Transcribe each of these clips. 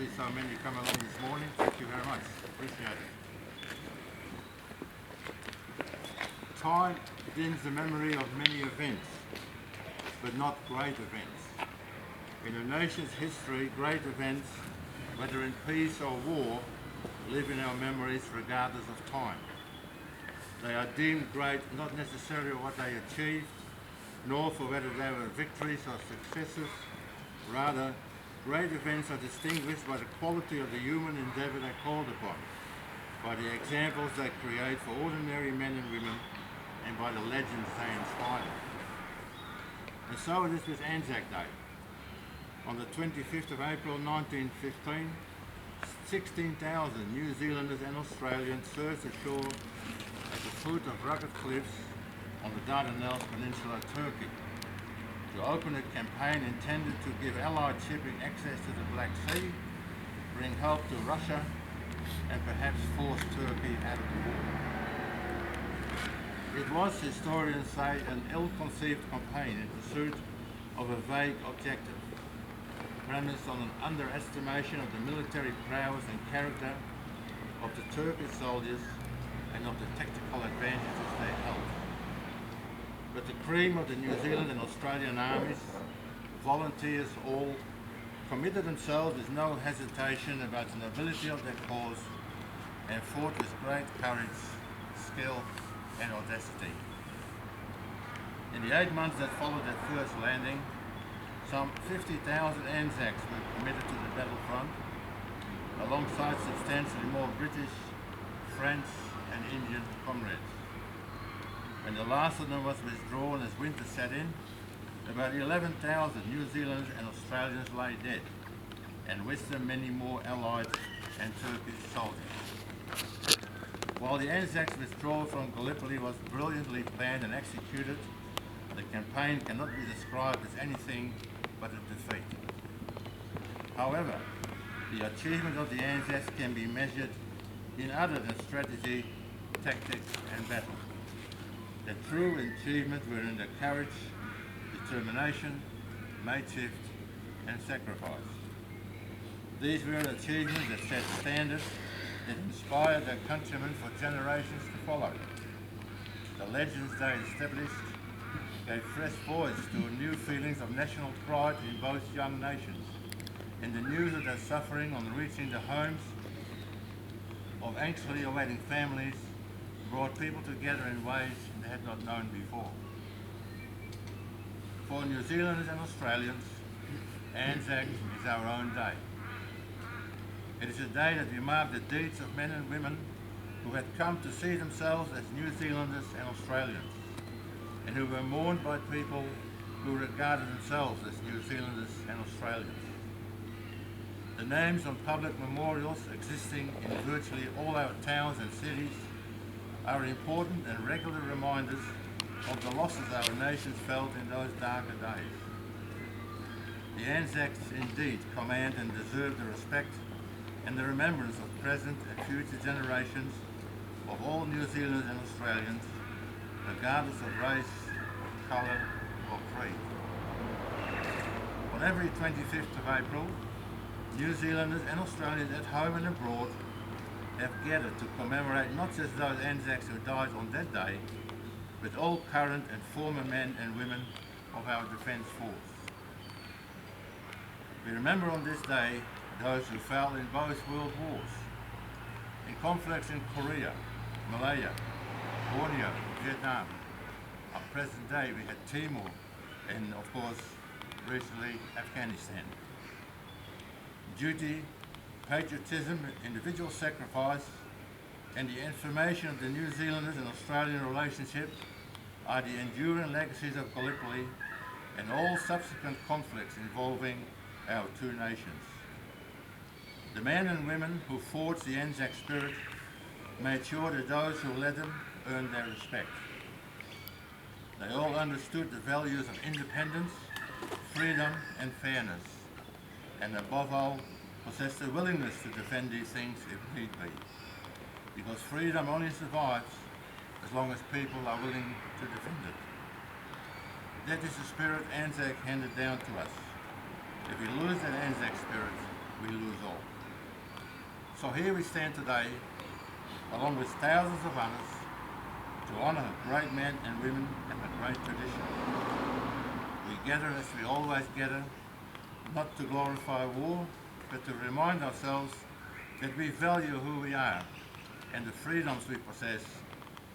see so many come along this morning. Thank you very much. Appreciate it. Time dims the memory of many events, but not great events. In a nation's history, great events, whether in peace or war, live in our memories regardless of time. They are deemed great not necessarily what they achieved, nor for whether they were victories or successes. Rather, great events are distinguished by the quality of the human endeavour they called upon, by the examples they create for ordinary men and women, and by the legends they inspire. And so it is with ANZAC Day. On the 25th of April 1915, 16,000 New Zealanders and Australians surged ashore at the foot of rugged cliffs on the Dardanelles Peninsula, Turkey, to open a campaign intended to give Allied shipping access to the Black Sea, bring help to Russia, and perhaps force Turkey out of the war. It was, historians say, an ill-conceived campaign in pursuit of a vague objective, premised on an underestimation of the military prowess and character of the Turkish soldiers and of the tactical advantages they held. But the cream of the New Zealand and Australian armies, volunteers all, committed themselves with no hesitation about the nobility of their cause and fought with great courage, skill and audacity. In the 8 months that followed their first landing, some 50,000 ANZACs were committed to the battlefront, alongside substantially more British, French and Indian comrades. When the last of them was withdrawn as winter set in, about 11,000 New Zealanders and Australians lay dead, and with them many more Allied and Turkish soldiers. While the ANZAC's withdrawal from Gallipoli was brilliantly planned and executed, the campaign cannot be described as anything but a defeat. However, the achievement of the ANZACs can be measured in other than strategy, tactics and battle. The true achievement were in the courage, determination, mateship and sacrifice. These were achievements that set standards that inspired their countrymen for generations to follow. The legends they established gave fresh voice to new feelings of national pride in both young nations, and the news of their suffering on reaching the homes of anxiously awaiting families brought people together in ways they had not known before. For New Zealanders and Australians, ANZAC is our own day. It is a day that we mark the deeds of men and women who had come to see themselves as New Zealanders and Australians, and who were mourned by people who regarded themselves as New Zealanders and Australians. The names on public memorials existing in virtually all our towns and cities are important and regular reminders of the losses our nations felt in those darker days. The ANZACs indeed command and deserve the respect and the remembrance of present and future generations of all New Zealanders and Australians, regardless of race, colour or creed. On every 25th of April, New Zealanders and Australians at home and abroad have gathered to commemorate not just those ANZACs who died on that day, but all current and former men and women of our Defence Force. We remember on this day those who fell in both world wars, in conflicts in Korea, Malaya, Borneo, Vietnam. On present day we had Timor and of course recently Afghanistan. Duty, patriotism, individual sacrifice and the affirmation of the New Zealanders and Australian relationship are the enduring legacies of Gallipoli and all subsequent conflicts involving our two nations. The men and women who forged the ANZAC spirit made sure that those who led them earned their respect. They all understood the values of independence, freedom and fairness, and above all, possessed the willingness to defend these things if need be, because freedom only survives as long as people are willing to defend it. That is the spirit ANZAC handed down to us. If we lose that ANZAC spirit, we lose all. So here we stand today, along with thousands of others, to honour great men and women and a great tradition. We gather as we always gather, not to glorify war, but to remind ourselves that we value who we are and the freedoms we possess,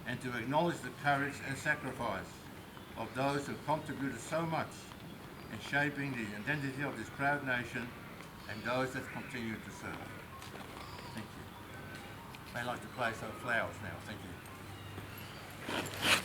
and to acknowledge the courage and sacrifice of those who contributed so much in shaping the identity of this proud nation and those that continue to serve. Thank you. I'd like to place our flowers now. Thank you.